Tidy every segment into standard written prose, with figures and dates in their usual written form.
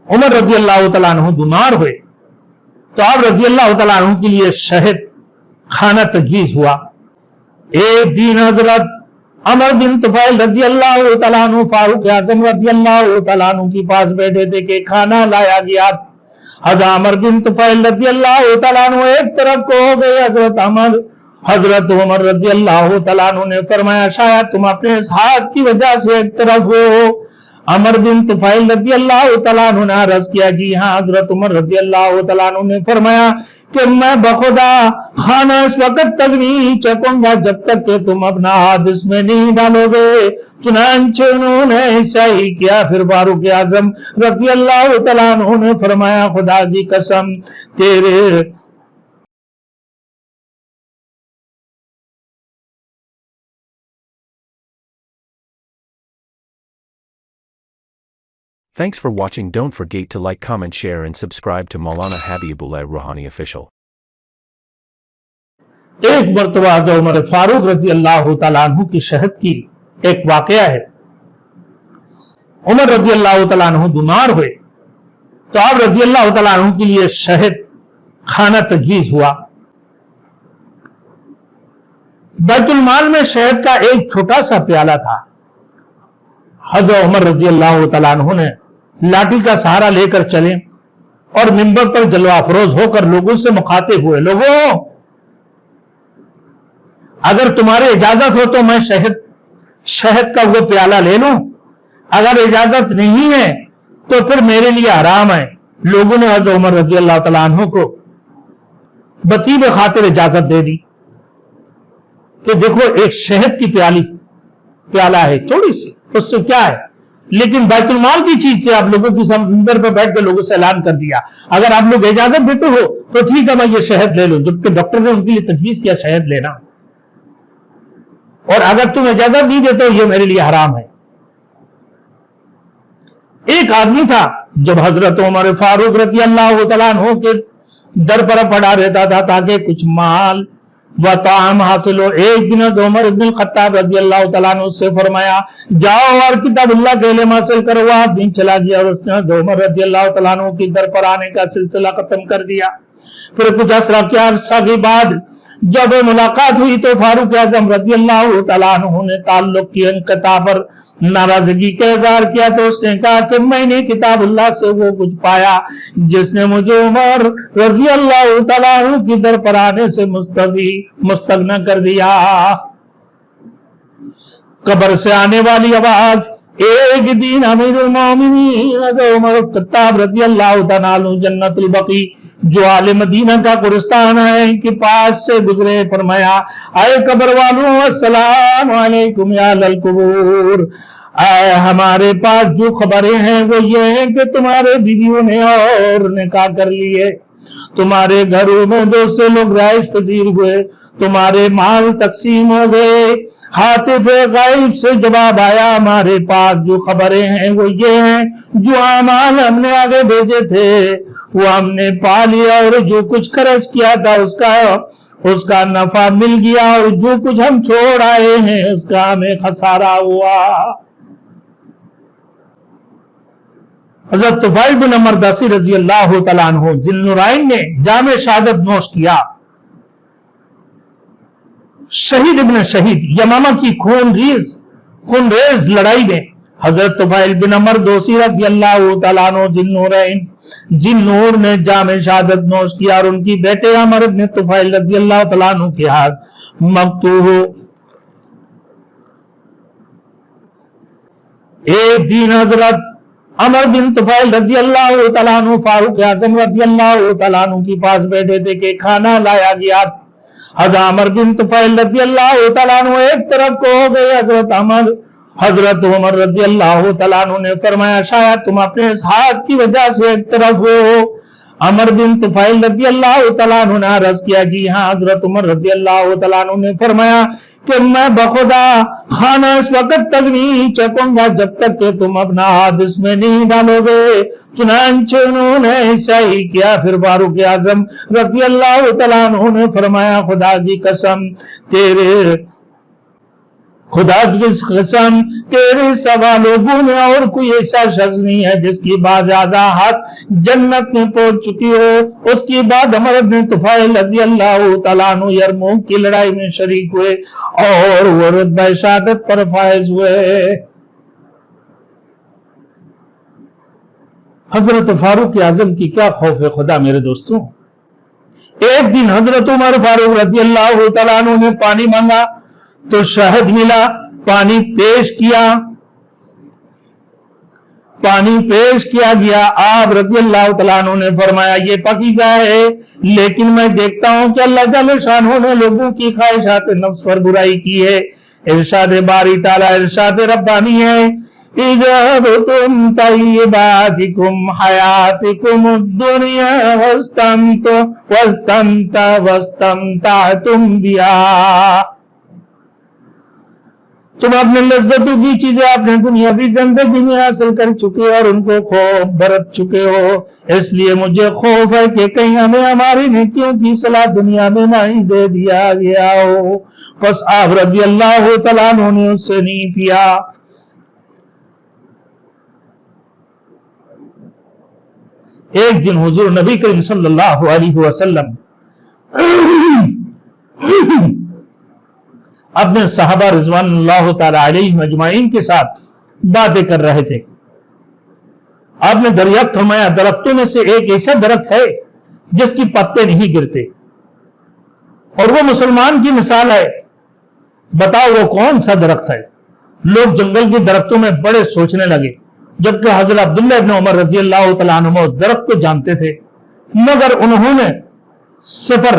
उमर रजी अल्लाह तआला अन्हु बीमार हुए तो आप रजी अल्लाह तआला अन्हु के लिए शहद खाना तजवीज हुआ। एक दिन हजरत अमर बिन तुफैल रजी अल्लाह तआला अन्हु फारूक आजम रजी अल्लाह तआला अन्हु के पास बैठे थे कि खाना लाया गया। हजरत अमर बिन तुफैल रजी अल्लाह तआला अन्हु एक तरफ को हो गए। हजरत उमर रजी अल्लाह तआला अन्हु ने फरमाया शायद तुम अपने इस हाथ की वजह से एक तरफ हो। अमर बिन तुफैल रजी अल्लाह तआला अन्हु ने अर्ज किया जी हाँ। हजरत उमर रजी अल्लाह तआला अन्हु ने फरमाया कि मैं बखुदा खाना इस वक्त तक नहीं चखूंगा जब तक कि तुम अपना हाथ इसमें नहीं डालोगे। चुनांचे उन्होंने ऐसा ही किया। फिर फारूक आजम रजी अल्लाह तआला अन्हु ने फरमाया खुदा की कसम तेरे Thanks for watching. Don't forget to like, comment, share and subscribe to Maulana Habibullah Ruhani Official. एक मरतबा हज़रत उमर फारूक रजी अल्लाह तआला अन्हु की शहद की एक वाकया है। उमर रजी अल्लाह तआला अन्हु बीमार हुए तो आप रजी अल्लाह तआला अन्हु के लिए शहद खाना तजवीज हुआ। बैतुल माल में शहद का एक छोटा सा प्याला था। हज़रत उमर रजी अल्लाह तआला अन्हु ने लाठी का सहारा लेकर चले और मिंबर पर जलवा अफरोज होकर लोगों से मुखातिब हुए, लोगों अगर तुम्हारी इजाजत हो तो मैं शहद का वो प्याला ले लूं, अगर इजाजत नहीं है तो फिर मेरे लिए हराम है। लोगों ने हज़रत उमर रजी अल्लाह तआला अन्हु को बतीब खातिर इजाजत दे दी कि देखो एक शहद की प्याला है थोड़ी सी, उससे क्या है, लेकिन बैतुल माल की चीज से आप लोगों की मिंबर पर बैठ कर लोगों से ऐलान कर दिया अगर आप लोग इजाजत देते हो तो ठीक है मैं ये शहद ले लूं। जबकि डॉक्टर ने उनके लिए तजवीज किया शहद लेना, और अगर तुम इजाजत नहीं देते हो ये मेरे लिए हराम है। एक आदमी था जब हजरत उमर फारूक रजी अल्लाह तआला अन्हु के दर पर पड़ा रहता था ताकि कुछ माल व ताम हासिल हो। एक दिन उमर इब्न खत्ताब रजी अल्लाह तआला अन्हु से फरमाया जाओ और किताबुल्लाह के इल्म हासिल करो। वह आदमी चला गया और उसने उमर रजी अल्लाह तआला अन्हु की दर पर आने का सिलसिला खत्म कर दिया। फिर कुछ अरसा के बाद जब मुलाकात हुई तो फारूक आजम रजी अल्लाह तआला अन्हु ने ताल्लुक की इंक़ता पर नाराजगी का इज़हार किया तो उसने कहा कि मैंने किताबुल्लाह से वो कुछ पाया जिसने मुझे उमर रजी अल्लाह तआला अन्हु की दर पर आने से मुस्तगना कर दिया। कब्र से आने वाली आवाज एक दिन अमीरुल मोमिनीन उमर खत्ताब रजी अल्लाह तआला अन्हु जन्नतुल बकी जो आले मदीना का गुलिस्तान है के पास से गुजरे, फरमाया आए कब्र वालों अस्सलाम वालेकुम या अहल कुबूर। आए हमारे पास जो खबरें हैं वो ये है कि तुम्हारे बीवियों ने और निकाह कर लिए, तुम्हारे घरों में दूसरे लोग राइश पजीर हुए, तुम्हारे माल तकसीम हो गए। हातिफ गायब से जवाब आया हमारे पास जो खबरें हैं वो ये हैं जो अमाल हमने आगे भेजे थे वो हमने पा लिया और जो कुछ खर्च किया था उसका नफा मिल गया और जो कुछ हम छोड़ आए हैं उसका हमें खसारा हुआ। हज़रत तुफैल बिन अमर दसी रजी अल्लाह तआला अन्हु जिन्नुरैन ने जामे शहादत नोश किया। शहीद इब्न शहीद यमामा की खूनरेज लड़ाई में हजरत तुफैल बिन अमर दोसी रजी अल्लाह तआला अन्हु जिन्नूर ने जामे शहादत नोश किया और उनकी बेटे अमर इब्न तुफैल रजी अल्लाह तआला अन्हु के हाथ मकतूल हो। एक दिन हजरत अमर बिन तुफैल रजी अल्लाह तआला अन्हु फारूक आजम रजी अल्लाह तआला अन्हु के पास बैठे थे कि खाना लाया गया। हजरत अमर बिन तुफैल रजी अल्लाह तआला अन्हु एक तरफ को हो गए। हजरत उमर रजी अल्लाह तआला अन्हु ने फरमाया शायद तुम अपने इस हाथ की वजह से एक तरफ हो। अमर बिन तुफैल रजी अल्लाह तआला अन्हु ने अर्ज किया जी हाँ। हजरत उमर रजी अल्लाह तआला अन्हु ने फरमाया कि मैं बखुदा खाना इस वक्त तक नहीं चखूंगा जब तक कि तुम अपना हाथ इसमें नहीं डालोगे। चुनांचे उन्होंने ऐसा ही किया। फिर फारूक आजम रजी अल्लाह तआला अन्हु ने फरमाया खुदा की कसम तेरे खुदा की कसम तेरे सवा लोगों में और कोई ऐसा शख्स नहीं है जिसकी बाज़ात जन्नत में पहुंच चुकी हो। उसके बाद अमर इब्न तुफैल रज़ी अल्लाह तआला अन्हु यरमूक की लड़ाई में शरीक हुए और वो रुतबा शहादत पर फाइज हुए। हजरत फारूक आजम की क्या खौफ है खुदा मेरे दोस्तों। एक दिन हजरत उमर फारूक रज़ी अल्लाह तआला अन्हु ने पानी मांगा तो शहद मिला, पानी पेश किया गया। आप रज़ी अल्लाह तआला अन्हु ने फरमाया ये पाकीज़ा है, लेकिन मैं देखता हूं कि अल्लाह जल्ल शानहू ने लोगों की ख्वाहिशात नफ्स पर बुराई की है। इरशाद बारी ताला इरशाद रब्बानी है, इज़हबतुम तय्यिबातिकुम हयातिकुम दुनिया वस्तमतअतुम बिहा। तुम अपने लज्जतों की चीजें अपने दुनियावी जिंदगी में हासिल कर चुके और उनको खूब बरत चुके हो। इसलिए मुझे खौफ है कि कहीं हमें हमारी नेकियों की सलाह दुनिया में नहीं दे दिया गया हो। बस आप रज़ी अल्लाह तआला अन्हु ने उससे नहीं पिया। एक दिन हुजूर नबी करीम सल्लल्लाहु अलैहि वसल्लम अपने सहाबा रिज़वानुल्लाह तआला अलैहिम अजमाइन के साथ बातें कर रहे थे। आपने दरियाफ्त फरमाया दरख्तों में से एक ऐसा दरख्त है जिसकी पत्ते नहीं गिरते और वो मुसलमान की मिसाल है। बताओ वो कौन सा दरख्त है। लोग जंगल के दरख्तों में बड़े सोचने लगे, जबकि हजरत अब्दुल्लाह इब्न उमर रज़ी अल्लाह तआला अन्हुमा दरख्त को जानते थे, मगर उन्होंने सफर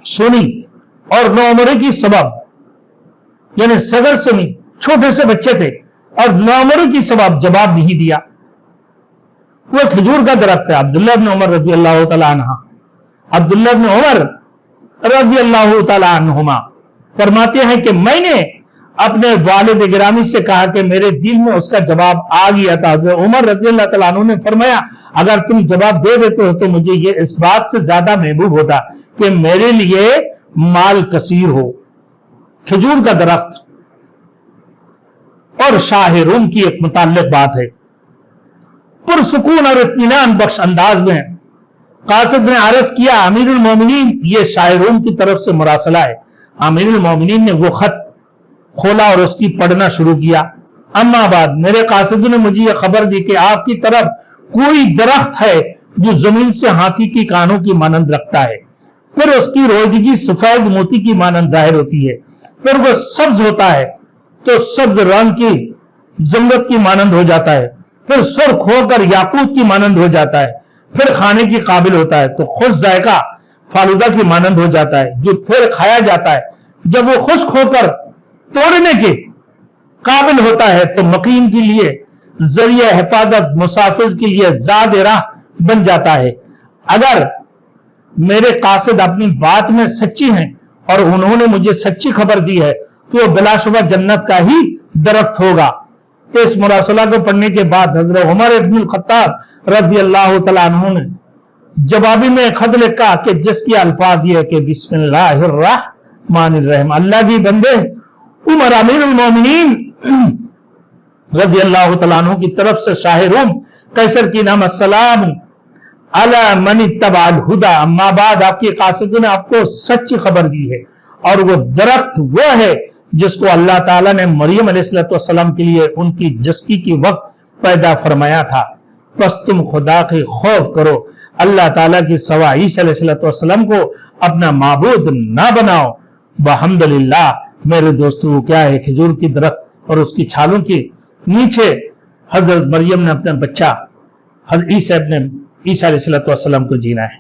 सुनी और नौमरे की सबब यानी सगर सुनी, छोटे से बच्चे थे और नौमरे की सबब जवाब नहीं दिया। वो खजूर का दरख्त है। अब्दुल्लाह इब्न उमर रज़ी अल्लाह तआला अन्हा अब्दुल्लाह इब्न उमर रज़ी अल्लाह तआला अन्हुमा फरमाते हैं कि मैंने अपने वालिद गिरामी से कहा कि मेरे दिल में उसका जवाब आ गया था। उमर रज़ी अल्लाह तआला अन्हु ने फरमाया अगर तुम जवाब दे देते हो तो मुझे ये इस बात से ज्यादा महबूब होता कि मेरे लिए माल कसीर हो। खजूर का दरख्त और शाह रूम की एक मुताल्लिक बात है। पुरसुकून और इत्मीनान बख्श अंदाज में कासिद ने अर्ज किया अमीरुल मोमिनीन, ये शाह रूम की तरफ से मुरासला है। अमीरुल मोमिनीन ने वो खत खोला और उसकी पढ़ना शुरू किया। अम्मा बाद मेरे कासिद ने मुझे यह खबर दी कि आपकी तरफ कोई दरख्त है जो जमीन से हाथी की कानों की मानंद रखता है, फिर उसकी रोजगी सफेद मोती की मानंद जाहिर होती है, फिर वो सब्ज होता है तो सब्ज रंग की जमरत की मानंद हो जाता है, फिर सुर्ख होकर याकूत की मानंद हो जाता है, फिर खाने की काबिल होता है तो खुश जायका फालूदा की मानंद हो जाता है जो फिर खाया जाता है। जब वो खुश्क होकर तोड़ने के काबिल होता है तो मकीन के लिए जरिया हिफाजत, मुसाफिर के लिए ज़ाद राह बन जाता है। अगर मेरे कासिद अपनी बात में सच्ची हैं और उन्होंने मुझे सच्ची खबर दी है तो वो बिलाशुबा जन्नत का ही दरख्त होगा। तो इस मुरासला को पढ़ने के बाद हजरत उमर इब्नुल खत्ताब रज़ी अल्लाह तआला अन्हु ने जवाबी में खत लिखा कि जिसकी अल्फाज ये है कि बिस्मिल्लाहिर्रहमानिर्रहीम, अल्लाह की बंदे उमर अमीरुल मोमिनीन रज़ी अल्लाह तआला अन्हु की तरफ से शाह रूम कैसर की नाम अस्सलाम अला मन इत्तबाअल हुदा। अम्मा बाद आपके कासिद ने आपको सच्ची खबर दी है और वो दरख्त वो है जिसको अल्लाह ताला ने मरियम अलैहिस्सलाम के लिए उनकी जस्की की वक्त पैदा फरमाया था। बस तुम खुदा के खौफ करो, अल्लाह ताला की सवा ईसा अलैहिस्सलाम को अपना माबूद ना बनाओ। बहम्दुलिल्लाह मेरे दोस्तों, क्या है खजूर की दरख्त और उसकी छालों के नीचे हजरत मरियम ने अपना बच्चा हजरत ईसा अलैहिस्सलाम को जीना है।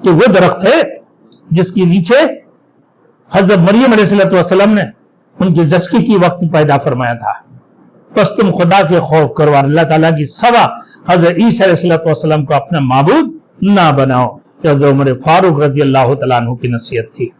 तो वो दरख्त है जिसके नीचे हजरत मरियम अलैहिस्सलाम ने उनकी जस्की की वक्त पैदा फरमाया था। बस तुम खुदा के खौफ करो, अल्लाह ताला की सवा हजरत ईसा अलैहिस्सलाम को अपना माबूद ना बनाओ। हजरत उमर फारूक रज़ी अल्लाह तआला अन्हु की नसीहत थी।